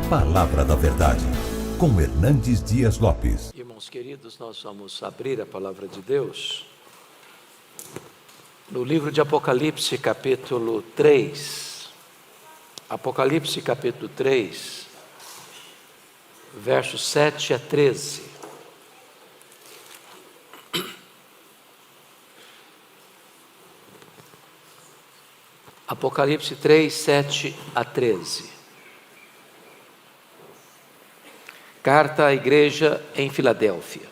Palavra da Verdade, com Hernandes Dias Lopes. Irmãos queridos, nós vamos abrir a Palavra de Deus no livro de Apocalipse, capítulo 3. Apocalipse, capítulo 3, versos 7 a 13. Apocalipse 3, 7 a 13. Carta à igreja em Filadélfia.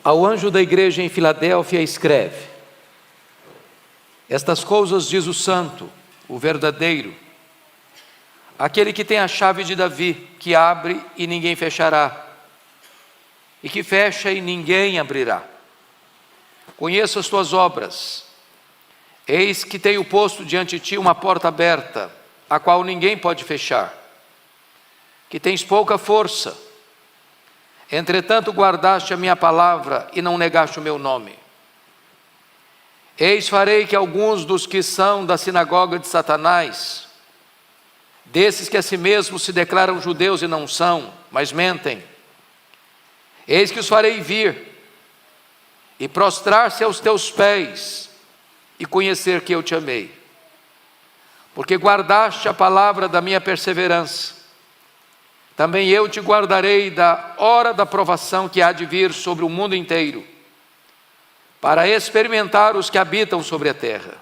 Ao anjo da igreja em Filadélfia escreve: estas coisas diz o santo, o verdadeiro, aquele que tem a chave de Davi, que abre e ninguém fechará, e que fecha e ninguém abrirá. Conheço as tuas obras. Eis que tenho posto diante de ti uma porta aberta, a qual ninguém pode fechar. Que tens pouca força, entretanto guardaste a minha palavra e não negaste o meu nome. Eis farei que alguns dos que são da sinagoga de Satanás, desses que a si mesmos se declaram judeus e não são, mas mentem, eis que os farei vir e prostrar-se aos teus pés e conhecer que eu te amei, porque guardaste a palavra da minha perseverança. Também eu te guardarei da hora da provação que há de vir sobre o mundo inteiro, para experimentar os que habitam sobre a terra.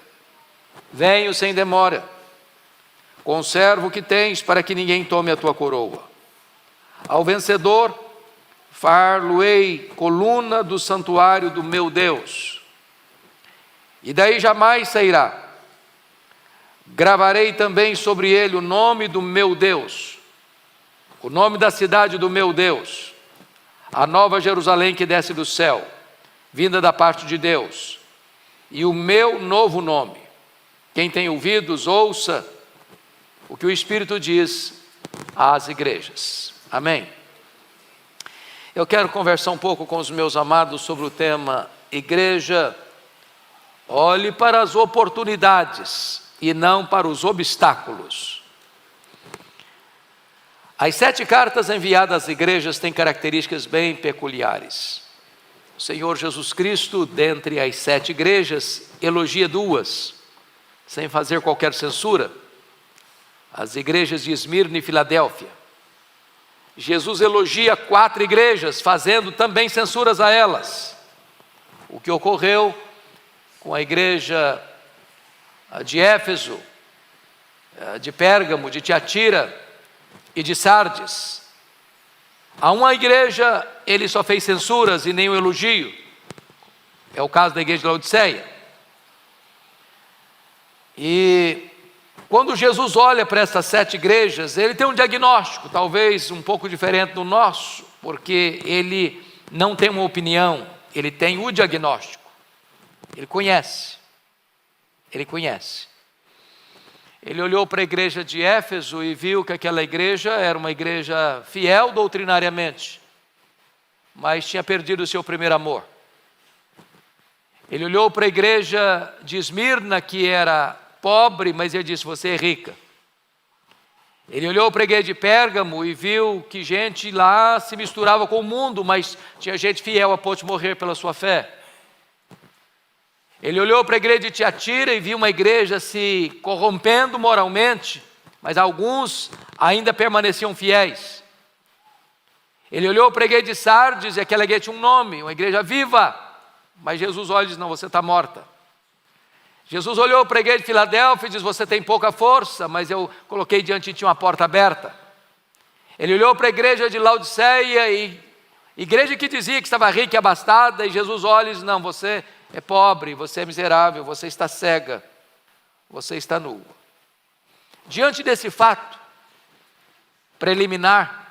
Venho sem demora, conserva o que tens, para que ninguém tome a tua coroa. Ao vencedor, far-lo-ei coluna do santuário do meu Deus, e daí jamais sairá. Gravarei também sobre ele o nome do meu Deus, o nome da cidade do meu Deus, a nova Jerusalém que desce do céu, vinda da parte de Deus, e o meu novo nome. Quem tem ouvidos, ouça o que o Espírito diz às igrejas. Amém. Eu quero conversar um pouco com os meus amados sobre o tema: igreja, olhe para as oportunidades e não para os obstáculos. As 7 cartas enviadas às igrejas têm características bem peculiares. O Senhor Jesus Cristo, dentre as 7 igrejas, elogia 2, sem fazer qualquer censura: as igrejas de Esmirna e Filadélfia. Jesus elogia 4 igrejas, fazendo também censuras a elas. O que ocorreu com a igreja de Éfeso, de Pérgamo, de Tiatira e de Sardes. A uma igreja ele só fez censuras e nenhum elogio. É o caso da igreja de Laodiceia. E quando Jesus olha para essas 7 igrejas, ele tem um diagnóstico, talvez um pouco diferente do nosso, porque ele não tem uma opinião, ele tem o diagnóstico. Ele conhece. Ele olhou para a igreja de Éfeso e viu que aquela igreja era uma igreja fiel doutrinariamente, mas tinha perdido o seu primeiro amor. Ele olhou para a igreja de Esmirna, que era pobre, mas ele disse: você é rica. Ele olhou para a igreja de Pérgamo e viu que gente lá se misturava com o mundo, mas tinha gente fiel a ponto de morrer pela sua fé. Ele olhou para a igreja de Tiatira e viu uma igreja se corrompendo moralmente, mas alguns ainda permaneciam fiéis. Ele olhou para a igreja de Sardes e aquela igreja tinha um nome, uma igreja viva, mas Jesus olha e diz: não, você está morta. Jesus olhou para a igreja de Filadélfia e diz: você tem pouca força, mas eu coloquei diante de ti uma porta aberta. Ele olhou para a igreja de Laodiceia, e igreja que dizia que estava rica e abastada, e Jesus olha e diz: não, você é pobre, você é miserável, você está cega, você está nua. Diante desse fato preliminar,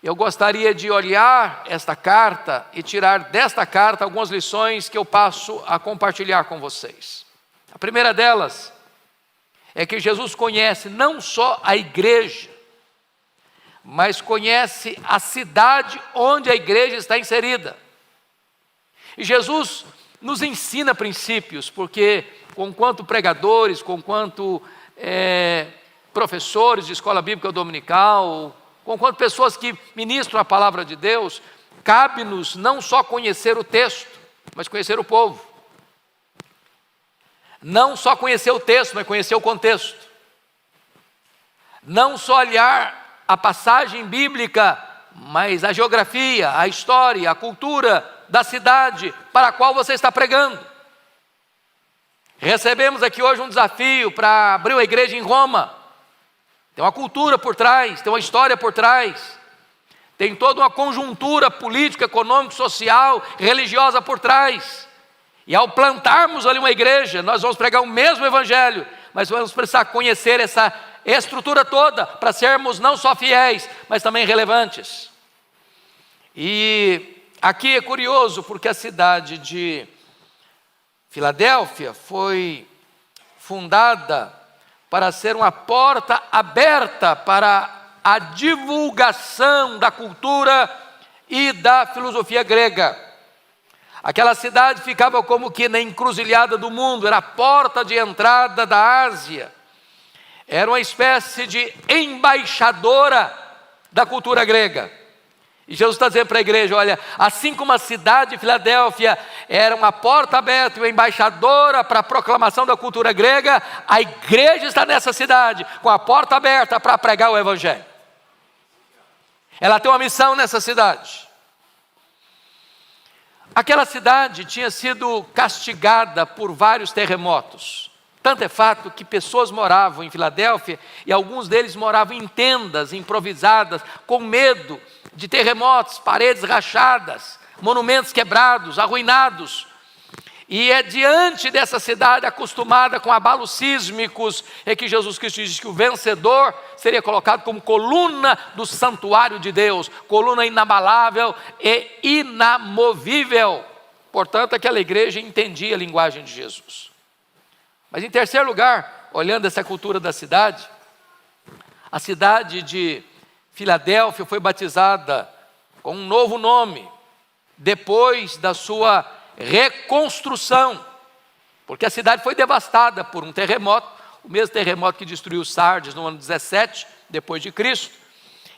eu gostaria de olhar esta carta e tirar desta carta algumas lições que eu passo a compartilhar com vocês. A primeira delas é que Jesus conhece não só a igreja, mas conhece a cidade onde a igreja está inserida. E Jesus nos ensina princípios, porque conquanto pregadores, conquanto professores de escola bíblica dominical, quanto pessoas que ministram a palavra de Deus, cabe-nos não só conhecer o texto, mas conhecer o povo. Não só conhecer o texto, mas conhecer o contexto. Não só olhar a passagem bíblica, mas a geografia, a história, a cultura da cidade para a qual você está pregando. Recebemos aqui hoje um desafio para abrir uma igreja em Roma. Tem uma cultura por trás, tem uma história por trás, tem toda uma conjuntura política, econômica, social, religiosa por trás. E ao plantarmos ali uma igreja, nós vamos pregar o mesmo evangelho, mas vamos precisar conhecer essa estrutura toda para sermos não só fiéis, mas também relevantes. E aqui é curioso porque a cidade de Filadélfia foi fundada para ser uma porta aberta para a divulgação da cultura e da filosofia grega. Aquela cidade ficava como que na encruzilhada do mundo, era a porta de entrada da Ásia, era uma espécie de embaixadora da cultura grega. E Jesus está dizendo para a igreja, olha, assim como a cidade de Filadélfia era uma porta aberta, uma embaixadora para a proclamação da cultura grega, a igreja está nessa cidade, com a porta aberta para pregar o evangelho. Ela tem uma missão nessa cidade. Aquela cidade tinha sido castigada por vários terremotos. Tanto é fato que pessoas moravam em Filadélfia e alguns deles moravam em tendas improvisadas, com medo de terremotos, paredes rachadas, monumentos quebrados, arruinados. E é diante dessa cidade acostumada com abalos sísmicos, é que Jesus Cristo diz que o vencedor seria colocado como coluna do santuário de Deus, coluna inabalável e inamovível. Portanto, aquela igreja entendia a linguagem de Jesus. Mas em terceiro lugar, olhando essa cultura da cidade, a cidade de Filadélfia foi batizada com um novo nome, depois da sua reconstrução, porque a cidade foi devastada por um terremoto, o mesmo terremoto que destruiu Sardes no ano 17 depois de Cristo,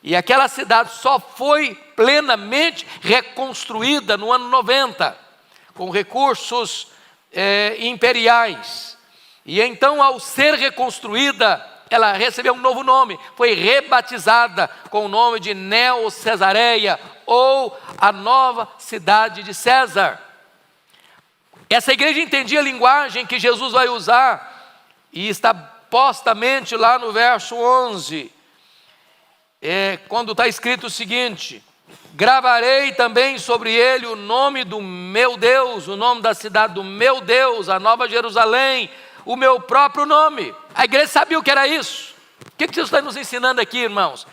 e aquela cidade só foi plenamente reconstruída no ano 90, com recursos imperiais, e então ao ser reconstruída, ela recebeu um novo nome, foi rebatizada com o nome de Neo-Cesareia, ou a nova cidade de César. Essa igreja entendia a linguagem que Jesus vai usar, e está postamente lá no verso 11, quando está escrito o seguinte: gravarei também sobre ele o nome do meu Deus, o nome da cidade do meu Deus, a Nova Jerusalém, o meu próprio nome. A igreja sabia o que era isso. O que Jesus está nos ensinando aqui, irmãos?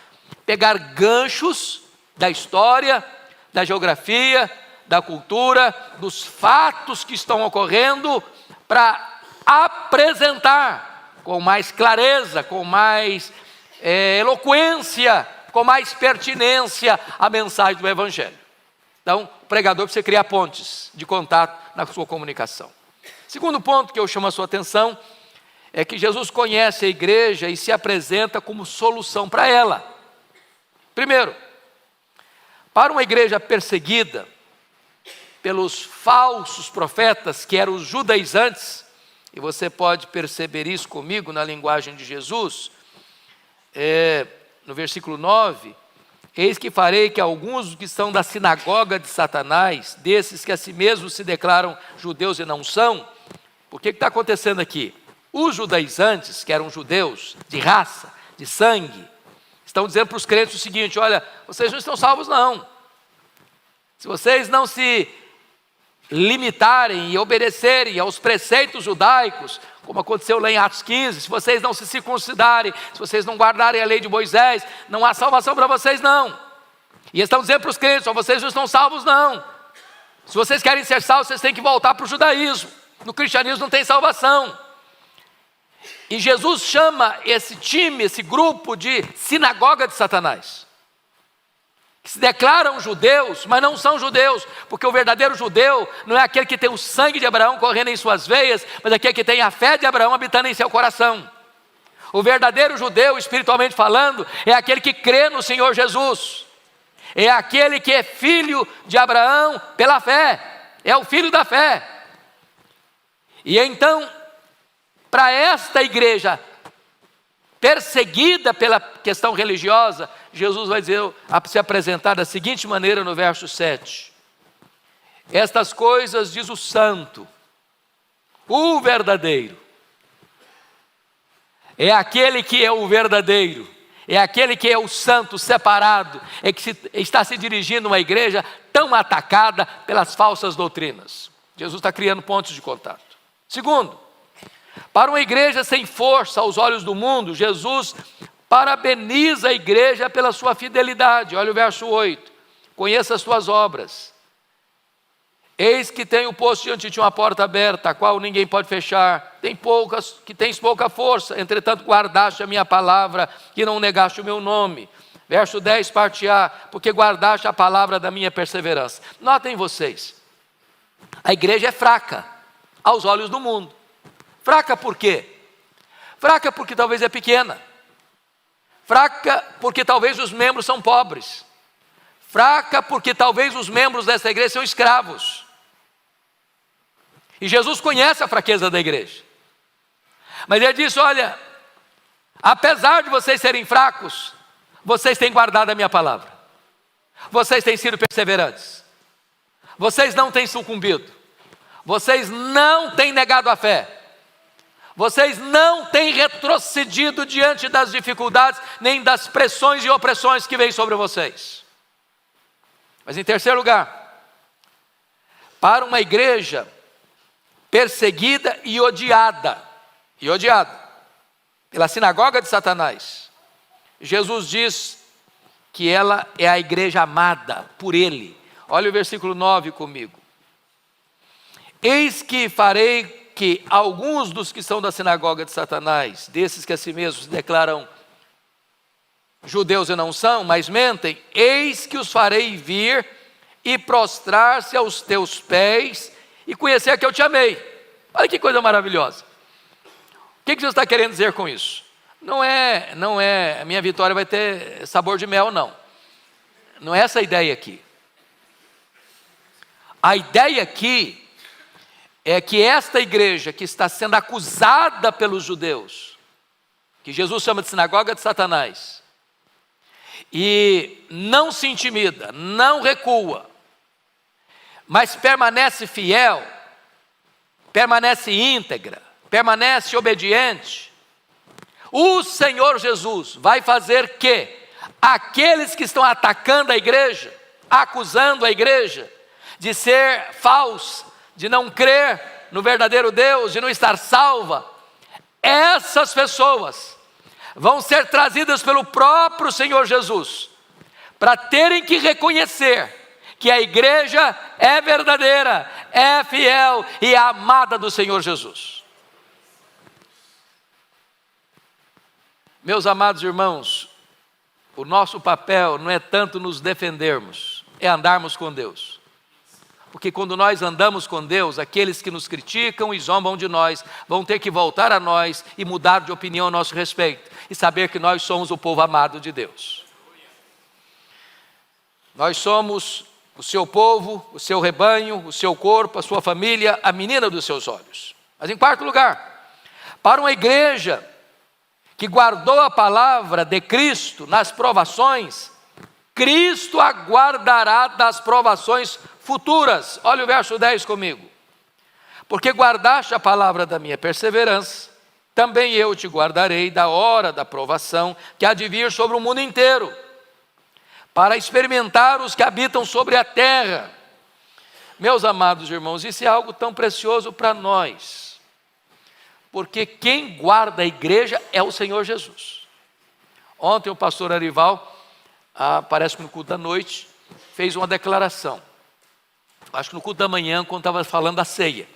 Pegar ganchos da história, da geografia, da cultura, dos fatos que estão ocorrendo, para apresentar com mais clareza, com mais eloquência, com mais pertinência a mensagem do evangelho. Então, o pregador precisa criar pontes de contato na sua comunicação. Segundo ponto que eu chamo a sua atenção é que Jesus conhece a igreja e se apresenta como solução para ela. Primeiro, para uma igreja perseguida pelos falsos profetas, que eram os judaizantes, e você pode perceber isso comigo na linguagem de Jesus, no versículo 9, eis que farei que alguns que são da sinagoga de Satanás, desses que a si mesmos se declaram judeus e não são. Por que está acontecendo aqui? Os judaizantes, que eram judeus de raça, de sangue, estão dizendo para os crentes o seguinte: olha, vocês não estão salvos não. Se vocês não se limitarem e obedecerem aos preceitos judaicos, como aconteceu lá em Atos 15, se vocês não se circuncidarem, se vocês não guardarem a lei de Moisés, não há salvação para vocês não. E estão dizendo para os crentes: ó, vocês não estão salvos não. Se vocês querem ser salvos, vocês têm que voltar para o judaísmo. No cristianismo não tem salvação. E Jesus chama esse time, esse grupo de sinagoga de Satanás, que se declaram judeus, mas não são judeus, porque o verdadeiro judeu não é aquele que tem o sangue de Abraão correndo em suas veias, mas aquele que tem a fé de Abraão habitando em seu coração. O verdadeiro judeu, espiritualmente falando, é aquele que crê no Senhor Jesus. É aquele que é filho de Abraão pela fé. É o filho da fé. E então, para esta igreja perseguida pela questão religiosa, Jesus vai se apresentar da seguinte maneira no verso 7. Estas coisas diz o santo, o verdadeiro. É aquele que é o verdadeiro, é aquele que é o santo separado, é que está se dirigindo a uma igreja tão atacada pelas falsas doutrinas. Jesus está criando pontos de contato. Segundo, para uma igreja sem força aos olhos do mundo, Jesus parabeniza a igreja pela sua fidelidade. Olha o verso 8. Conheça as tuas obras. Eis que tenho posto diante de ti uma porta aberta, a qual ninguém pode fechar. Tens pouca força, entretanto guardaste a minha palavra, que não negaste o meu nome. Verso 10, parte A, porque guardaste a palavra da minha perseverança. Notem vocês, a igreja é fraca aos olhos do mundo. Fraca por quê? Fraca porque talvez é pequena. Fraca porque talvez os membros são pobres. Fraca porque talvez os membros dessa igreja são escravos. E Jesus conhece a fraqueza da igreja. Mas ele disse, olha, apesar de vocês serem fracos, vocês têm guardado a minha palavra. Vocês têm sido perseverantes. Vocês não têm sucumbido. Vocês não têm negado a fé. Vocês não têm retrocedido diante das dificuldades, nem das pressões e opressões que vêm sobre vocês. Mas em terceiro lugar, para uma igreja perseguida e odiada pela sinagoga de Satanás, Jesus diz que ela é a igreja amada por Ele. Olha o versículo 9 comigo. Eis que farei que alguns dos que são da sinagoga de Satanás, desses que a si mesmos se declaram judeus e não são, mas mentem, eis que os farei vir e prostrar-se aos teus pés e conhecer que eu te amei. Olha que coisa maravilhosa. O que Jesus está querendo dizer com isso? Não é, a minha vitória vai ter sabor de mel, não. Não é essa a ideia aqui. A ideia aqui é que esta igreja que está sendo acusada pelos judeus, que Jesus chama de sinagoga de Satanás, e não se intimida, não recua, mas permanece fiel, permanece íntegra, permanece obediente, o Senhor Jesus vai fazer que aqueles que estão atacando a igreja, acusando a igreja de ser falsa, de não crer no verdadeiro Deus, de não estar salva, essas pessoas vão ser trazidas pelo próprio Senhor Jesus, para terem que reconhecer que a igreja é verdadeira, é fiel e é amada do Senhor Jesus. Meus amados irmãos, o nosso papel não é tanto nos defendermos, é andarmos com Deus. Porque quando nós andamos com Deus, aqueles que nos criticam e zombam de nós, vão ter que voltar a nós e mudar de opinião a nosso respeito, e saber que nós somos o povo amado de Deus. Nós somos o seu povo, o seu rebanho, o seu corpo, a sua família, a menina dos seus olhos. Mas em quarto lugar, para uma igreja que guardou a palavra de Cristo nas provações, Cristo aguardará das provações futuras. Olha o verso 10 comigo. Porque guardaste a palavra da minha perseverança, também eu te guardarei da hora da provação que há de vir sobre o mundo inteiro, para experimentar os que habitam sobre a terra. Meus amados irmãos, isso é algo tão precioso para nós, porque quem guarda a igreja é o Senhor Jesus. Ontem o pastor Arival, parece que no culto da noite, fez uma declaração. Acho que no culto da manhã, quando estava falando da ceia.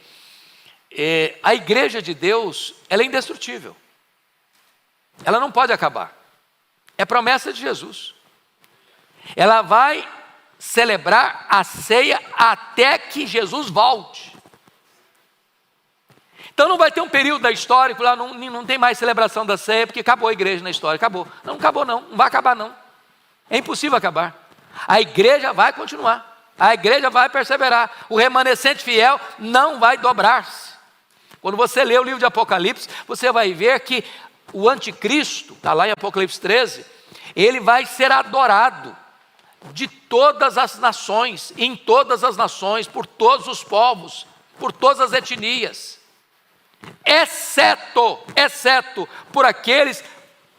A igreja de Deus, ela é indestrutível. Ela não pode acabar. É promessa de Jesus. Ela vai celebrar a ceia até que Jesus volte. Então não vai ter um período da história que lá não tem mais celebração da ceia, porque acabou a igreja na história, acabou. Não acabou não vai acabar não. É impossível acabar. A igreja vai continuar, a igreja vai perseverar, o remanescente fiel não vai dobrar-se. Quando você lê o livro de Apocalipse, você vai ver que o anticristo, está lá em Apocalipse 13, ele vai ser adorado de todas as nações, em todas as nações, por todos os povos, por todas as etnias, exceto por aqueles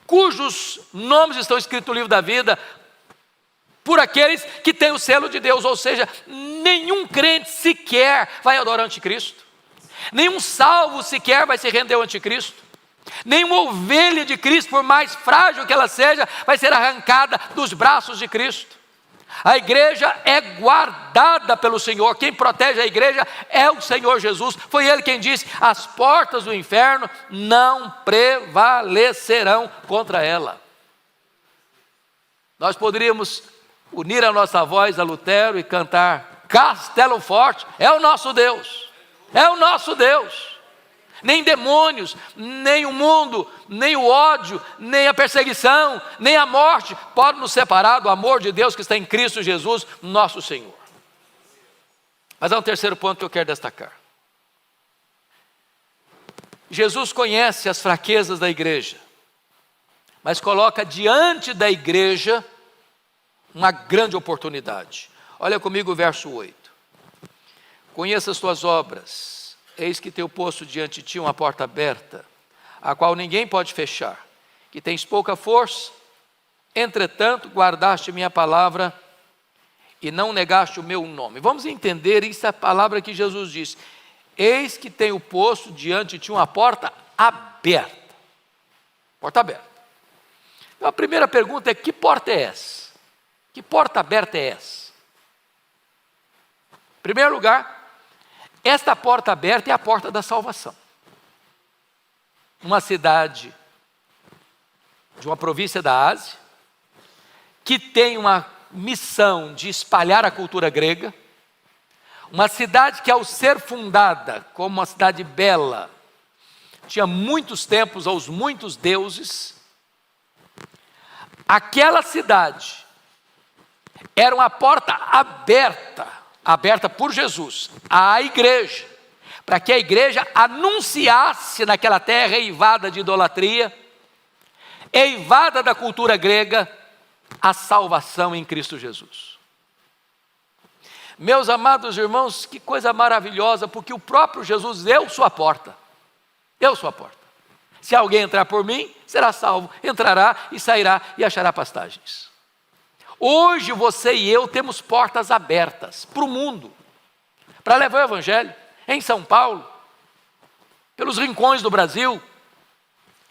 cujos nomes estão escritos no livro da vida, por aqueles que têm o selo de Deus, ou seja, nenhum crente sequer vai adorar o anticristo, nenhum salvo sequer vai se render ao anticristo, nenhuma ovelha de Cristo, por mais frágil que ela seja, vai ser arrancada dos braços de Cristo. A igreja é guardada pelo Senhor, quem protege a igreja é o Senhor Jesus, foi Ele quem disse, as portas do inferno não prevalecerão contra ela. Nós poderíamos unir a nossa voz a Lutero e cantar, Castelo Forte é o nosso Deus, é o nosso Deus. Nem demônios, nem o mundo, nem o ódio, nem a perseguição, nem a morte podem nos separar do amor de Deus que está em Cristo Jesus, nosso Senhor. Mas há um terceiro ponto que eu quero destacar. Jesus conhece as fraquezas da igreja, mas coloca diante da igreja uma grande oportunidade. Olha comigo o verso 8. Conheça as tuas obras. Eis que teu posto diante de ti uma porta aberta, a qual ninguém pode fechar, que tens pouca força, entretanto guardaste minha palavra e não negaste o meu nome. Vamos entender isso, a palavra que Jesus disse, eis que tenho posto diante de ti uma porta aberta. Porta aberta. Então a primeira pergunta é, que porta é essa? Que porta aberta é essa? Em primeiro lugar, esta porta aberta é a porta da salvação. Uma cidade de uma província da Ásia, que tem uma missão de espalhar a cultura grega, uma cidade que ao ser fundada como uma cidade bela, tinha muitos templos aos muitos deuses, aquela cidade era uma porta aberta por Jesus à igreja, para que a igreja anunciasse naquela terra eivada de idolatria, eivada da cultura grega, a salvação em Cristo Jesus. Meus amados irmãos, que coisa maravilhosa, porque o próprio Jesus, eu sou a porta, se alguém entrar por mim, será salvo, entrará e sairá e achará pastagens. Hoje você e eu temos portas abertas para o mundo, para levar o evangelho em São Paulo, pelos rincões do Brasil,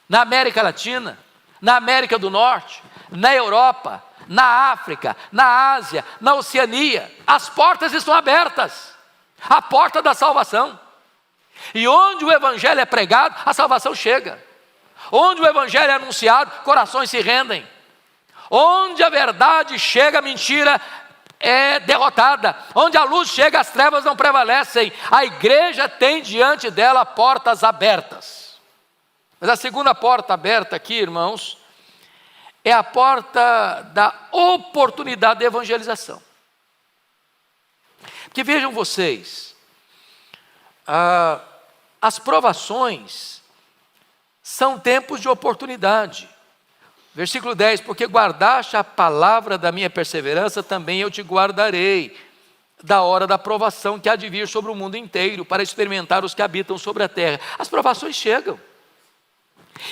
na América Latina, na América do Norte, na Europa, na África, na Ásia, na Oceania. As portas estão abertas, a porta da salvação. E onde o evangelho é pregado, a salvação chega. Onde o evangelho é anunciado, corações se rendem. Onde a verdade chega, a mentira é derrotada. Onde a luz chega, as trevas não prevalecem. A igreja tem diante dela portas abertas. Mas a segunda porta aberta aqui, irmãos, é a porta da oportunidade de evangelização. Porque vejam vocês, as provações são tempos de oportunidade. Versículo 10, porque guardaste a palavra da minha perseverança, também eu te guardarei da hora da provação que há de vir sobre o mundo inteiro, para experimentar os que habitam sobre a terra. As provações chegam.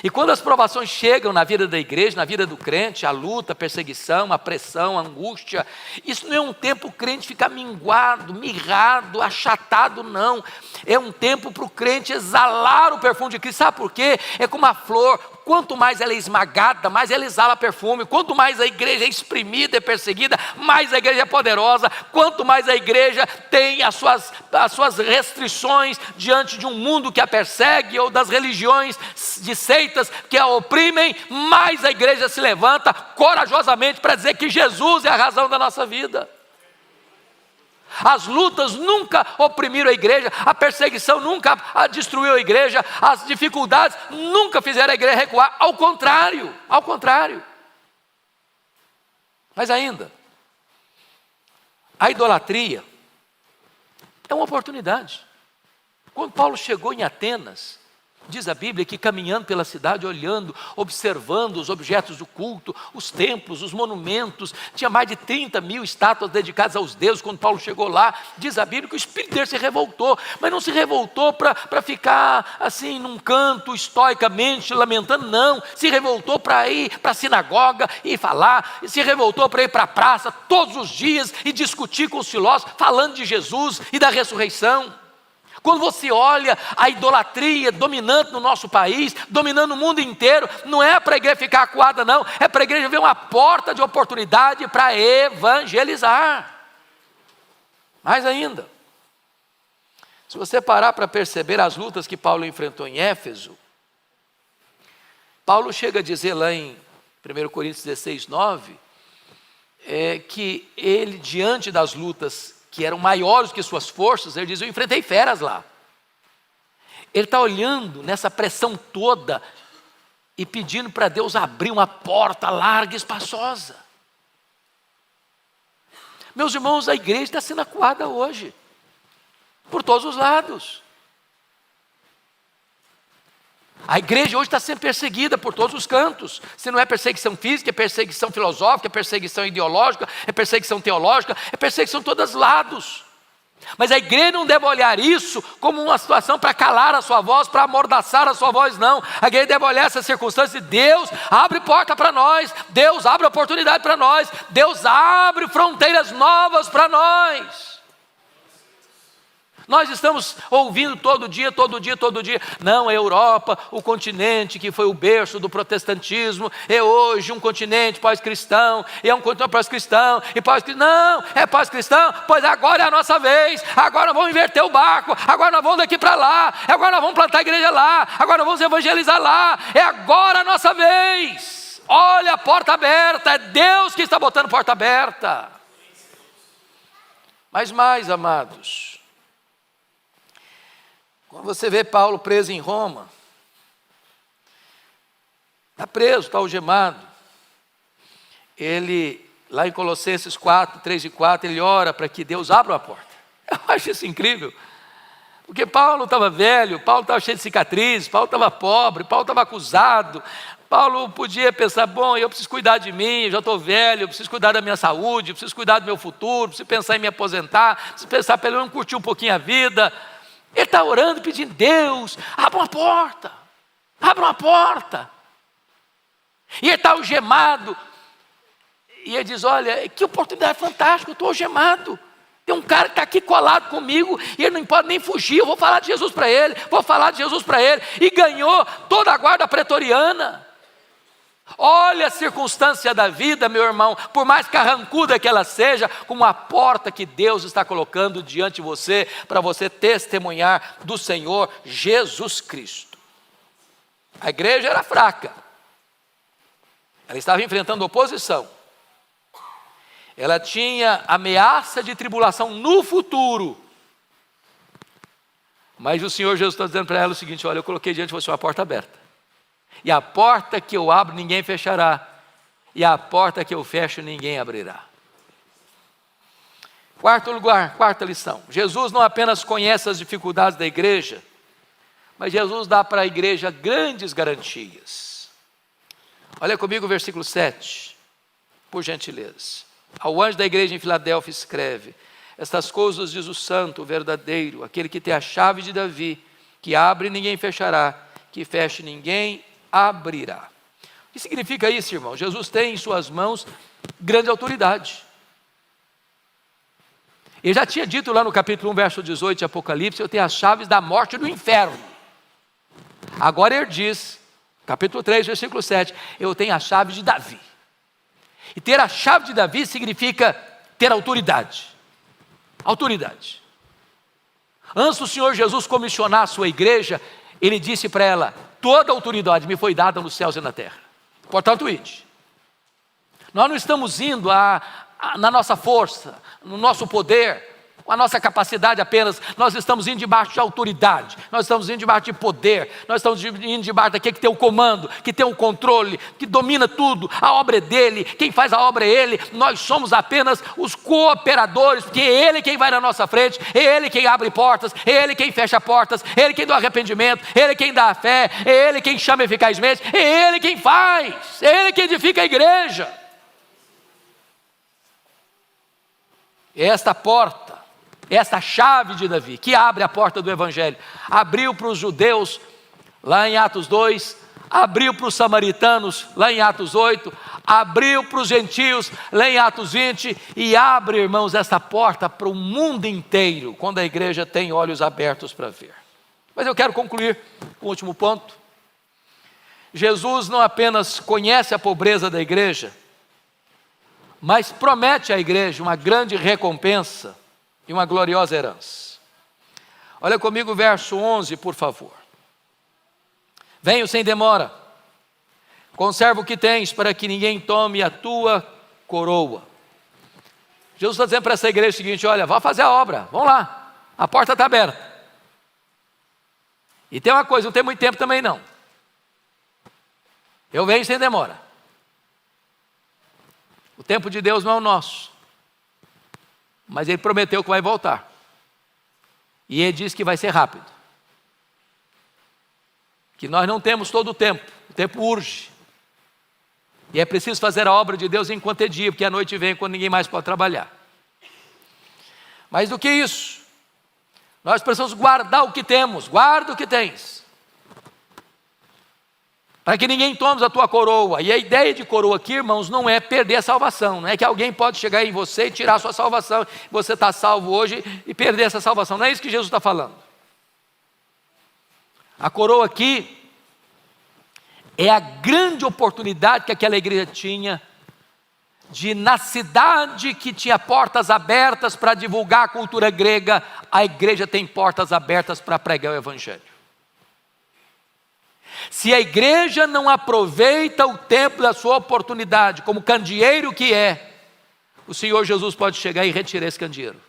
E quando as provações chegam na vida da igreja, na vida do crente, a luta, a perseguição, a pressão, a angústia, isso não é um tempo o crente ficar minguado, mirrado, achatado, não. É um tempo para o crente exalar o perfume de Cristo. Sabe por quê? É como a flor, quanto mais ela é esmagada, mais ela exala perfume. Quanto mais a igreja é exprimida, é perseguida, mais a igreja é poderosa. Quanto mais a igreja tem as suas restrições diante de um mundo que a persegue, ou das religiões de seitas que a oprimem, mais a igreja se levanta corajosamente para dizer que Jesus é a razão da nossa vida. As lutas nunca oprimiram a igreja, a perseguição nunca destruiu a igreja, as dificuldades nunca fizeram a igreja recuar, ao contrário, ao contrário. Mas ainda, a idolatria é uma oportunidade. Quando Paulo chegou em Atenas, diz a Bíblia que caminhando pela cidade, olhando, observando os objetos do culto, os templos, os monumentos, tinha mais de 30.000 estátuas dedicadas aos deuses. Quando Paulo chegou lá, diz a Bíblia que o espírito dele se revoltou, mas não se revoltou para ficar assim num canto estoicamente lamentando, não, se revoltou para ir para a sinagoga e falar, se revoltou para ir para a praça todos os dias e discutir com os filósofos, falando de Jesus e da ressurreição. Quando você olha a idolatria dominante no nosso país, dominando o mundo inteiro, não é para a igreja ficar acuada, não, é para a igreja ver uma porta de oportunidade para evangelizar. Mais ainda, se você parar para perceber as lutas que Paulo enfrentou em Éfeso, Paulo chega a dizer lá em 1 Coríntios 16, 9, que ele, diante das lutas que eram maiores que suas forças, ele diz: eu enfrentei feras lá. Ele está olhando nessa pressão toda e pedindo para Deus abrir uma porta larga e espaçosa. Meus irmãos, a igreja está sendo acuada hoje, por todos os lados. A igreja hoje está sendo perseguida por todos os cantos. Se não é perseguição física, é perseguição filosófica, é perseguição ideológica, é perseguição teológica, é perseguição de todos os lados. Mas a igreja não deve olhar isso como uma situação para calar a sua voz, para amordaçar a sua voz, não. A igreja deve olhar essa circunstância e Deus abre porta para nós, Deus abre oportunidade para nós, Deus abre fronteiras novas para nós. Nós estamos ouvindo todo dia, não, a Europa, o continente que foi o berço do protestantismo, é hoje um continente pós-cristão, é um continente pós-cristão, e pós-cristão, não, é pós-cristão, pois agora é a nossa vez, agora nós vamos inverter o barco, agora nós vamos daqui para lá, agora nós vamos plantar a igreja lá, agora nós vamos evangelizar lá, é agora a nossa vez. Olha a porta aberta, é Deus que está botando porta aberta. Mas mais, amados, quando você vê Paulo preso em Roma, está preso, está algemado, ele, lá em Colossenses 4, 3 e 4, ele ora para que Deus abra a porta. Eu acho isso incrível, porque Paulo estava velho, Paulo estava cheio de cicatrizes, Paulo estava pobre, Paulo estava acusado, Paulo podia pensar: bom, eu preciso cuidar de mim, eu já estou velho, eu preciso cuidar da minha saúde, eu preciso cuidar do meu futuro, preciso pensar em me aposentar, preciso pensar pelo menos curtir um pouquinho a vida. Ele está orando, pedindo: Deus, abra uma porta, abra uma porta. E ele está algemado, e ele diz: olha, que oportunidade fantástica, eu estou algemado. Tem um cara que está aqui colado comigo, e ele não pode nem fugir, eu vou falar de Jesus para ele, e ganhou toda a guarda pretoriana. Olha a circunstância da vida, meu irmão, por mais carrancuda que ela seja, como a porta que Deus está colocando diante de você, para você testemunhar do Senhor Jesus Cristo. A igreja era fraca, ela estava enfrentando oposição, ela tinha ameaça de tribulação no futuro, mas o Senhor Jesus está dizendo para ela o seguinte: olha, eu coloquei diante de você uma porta aberta, e a porta que eu abro ninguém fechará, e a porta que eu fecho ninguém abrirá. Quarto lugar, quarta lição: Jesus não apenas conhece as dificuldades da igreja, mas Jesus dá para a igreja grandes garantias. Olha comigo o versículo 7, por gentileza. Ao anjo da igreja em Filadélfia escreve: estas coisas diz o santo, o verdadeiro, aquele que tem a chave de Davi, que abre e ninguém fechará, que feche ninguém abrirá. O que significa isso, irmão? Jesus tem em suas mãos grande autoridade. Ele já tinha dito lá no capítulo 1, verso 18 de Apocalipse: eu tenho as chaves da morte e do inferno. Agora ele diz, capítulo 3, versículo 7, eu tenho a chave de Davi. E ter a chave de Davi significa ter autoridade. Autoridade. Antes do Senhor Jesus comissionar a sua igreja, ele disse para ela: toda a autoridade me foi dada nos céus e na terra. Portanto, ide. Nós não estamos indo na nossa força, no nosso poder, com a nossa capacidade apenas, nós estamos indo debaixo de autoridade, nós estamos indo debaixo de poder, nós estamos indo debaixo daquele que tem o comando, que tem o controle, que domina tudo, a obra é dele, quem faz a obra é ele, nós somos apenas os cooperadores, porque é ele quem vai na nossa frente, é ele quem abre portas, é ele quem fecha portas, é ele quem dá arrependimento, é ele quem dá a fé, é ele quem chama eficazmente, é ele quem faz, é ele quem edifica a igreja. Esta porta, esta chave de Davi, que abre a porta do Evangelho, abriu para os judeus, lá em Atos 2, abriu para os samaritanos, lá em Atos 8, abriu para os gentios, lá em Atos 20, e abre, irmãos, esta porta para o mundo inteiro, quando a igreja tem olhos abertos para ver. Mas eu quero concluir com o último ponto. Jesus não apenas conhece a pobreza da igreja, mas promete à igreja uma grande recompensa e uma gloriosa herança. Olha comigo o verso 11, por favor. Venho sem demora, conserva o que tens, para que ninguém tome a tua coroa. Jesus está dizendo para essa igreja o seguinte: olha, vá fazer a obra, vamos lá, a porta está aberta. E tem uma coisa, não tem muito tempo também não. Eu venho sem demora. O tempo de Deus não é o nosso, mas Ele prometeu que vai voltar, e Ele disse que vai ser rápido, que nós não temos todo o tempo urge, e é preciso fazer a obra de Deus enquanto é dia, porque a noite vem quando ninguém mais pode trabalhar. Mais do que isso, nós precisamos guardar o que temos, guarda o que tens, para que ninguém tome a tua coroa. E a ideia de coroa aqui, irmãos, não é perder a salvação, não é que alguém pode chegar em você e tirar a sua salvação, você está salvo hoje e perder essa salvação, não é isso que Jesus está falando. A coroa aqui é a grande oportunidade que aquela igreja tinha de, na cidade que tinha portas abertas para divulgar a cultura grega, a igreja tem portas abertas para pregar o Evangelho. Se a igreja não aproveita o tempo da sua oportunidade, como candeeiro que é, o Senhor Jesus pode chegar e retirar esse candeeiro.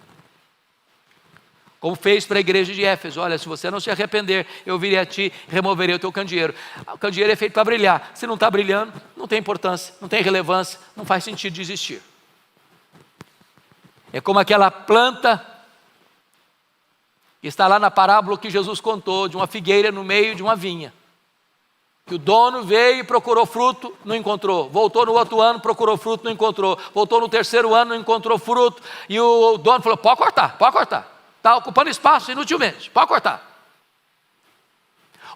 Como fez para a igreja de Éfeso: olha, se você não se arrepender, eu virei a ti e removerei o teu candeeiro. O candeeiro é feito para brilhar, se não está brilhando, não tem importância, não tem relevância, não faz sentido de existir. É como aquela planta que está lá na parábola que Jesus contou, de uma figueira no meio de uma vinha, que o dono veio e procurou fruto, não encontrou, voltou no outro ano, procurou fruto, não encontrou, voltou no terceiro ano, não encontrou fruto, e o dono falou: pode cortar, está ocupando espaço inutilmente, pode cortar.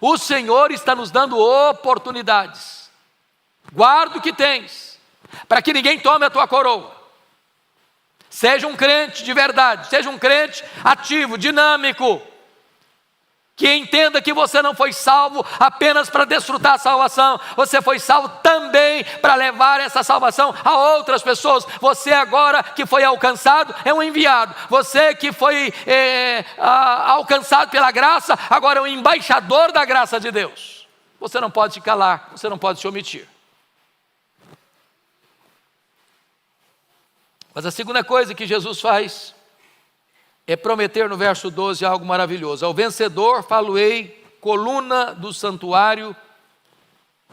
O Senhor está nos dando oportunidades, guarda o que tens, para que ninguém tome a tua coroa. Seja um crente de verdade, seja um crente ativo, dinâmico, que entenda que você não foi salvo apenas para desfrutar a salvação, você foi salvo também para levar essa salvação a outras pessoas. Você agora que foi alcançado é um enviado, você que foi alcançado pela graça, agora é um embaixador da graça de Deus. Você não pode se calar, você não pode se omitir. Mas a segunda coisa que Jesus faz é prometer no verso 12 algo maravilhoso: ao vencedor falo-ei coluna do santuário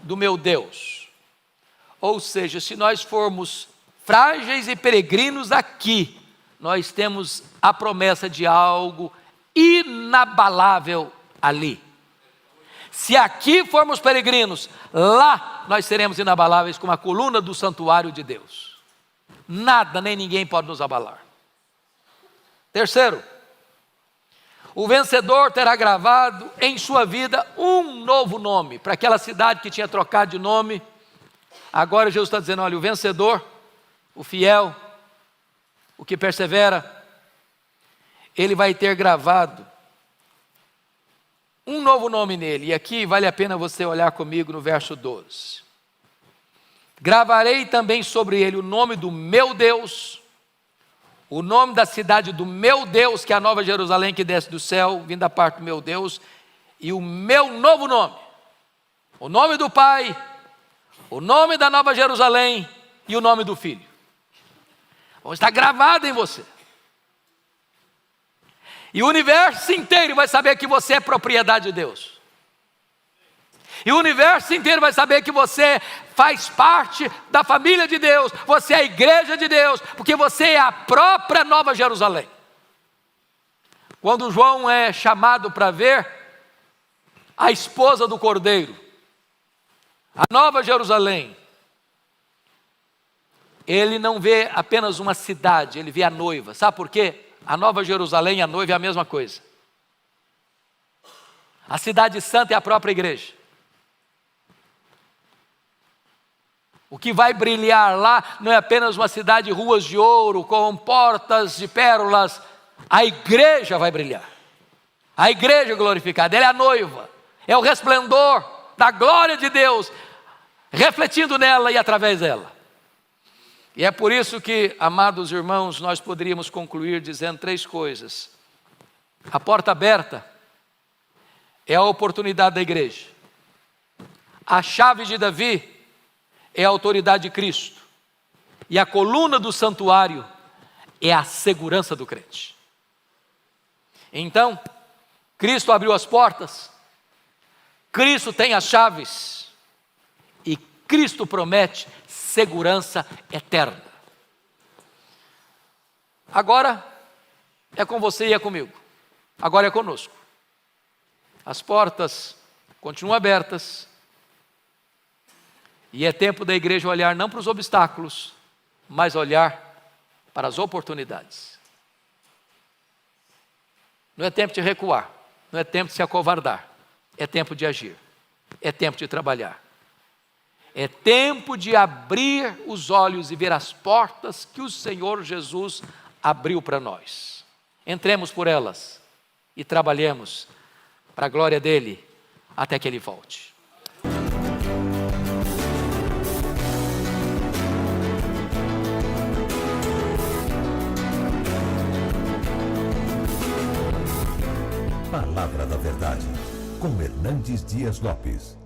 do meu Deus. Ou seja, se nós formos frágeis e peregrinos aqui, nós temos a promessa de algo inabalável ali. Se aqui formos peregrinos, lá nós seremos inabaláveis como a coluna do santuário de Deus. Nada nem ninguém pode nos abalar. Terceiro, o vencedor terá gravado em sua vida um novo nome. Para aquela cidade que tinha trocado de nome, agora Jesus está dizendo: olha, o vencedor, o fiel, o que persevera, ele vai ter gravado um novo nome nele. E aqui vale a pena você olhar comigo no verso 12. Gravarei também sobre ele o nome do meu Deus, o nome da cidade do meu Deus, que é a Nova Jerusalém que desce do céu, vindo da parte do meu Deus, e o meu novo nome, o nome do Pai, o nome da Nova Jerusalém e o nome do Filho. Vão estar gravados em você. E o universo inteiro vai saber que você é propriedade de Deus. E o universo inteiro vai saber que você faz parte da família de Deus. Você é a igreja de Deus, porque você é a própria Nova Jerusalém. Quando João é chamado para ver a esposa do Cordeiro, a Nova Jerusalém, ele não vê apenas uma cidade, ele vê a noiva. Sabe por quê? A Nova Jerusalém e a noiva é a mesma coisa. A cidade santa é a própria igreja. O que vai brilhar lá não é apenas uma cidade de ruas de ouro, com portas de pérolas. A igreja vai brilhar. A igreja glorificada, ela é a noiva. É o resplendor da glória de Deus, refletindo nela e através dela. E é por isso que, amados irmãos, nós poderíamos concluir dizendo 3 coisas. A porta aberta é a oportunidade da igreja. A chave de Davi é a autoridade de Cristo. E a coluna do santuário é a segurança do crente. Então, Cristo abriu as portas, Cristo tem as chaves, e Cristo promete segurança eterna. Agora é com você e é comigo. Agora é conosco. As portas continuam abertas. E é tempo da igreja olhar não para os obstáculos, mas olhar para as oportunidades. Não é tempo de recuar, não é tempo de se acovardar. É tempo de agir, é tempo de trabalhar. É tempo de abrir os olhos e ver as portas que o Senhor Jesus abriu para nós. Entremos por elas e trabalhemos para a glória dEle até que Ele volte. Palavra da Verdade, com Hernandes Dias Lopes.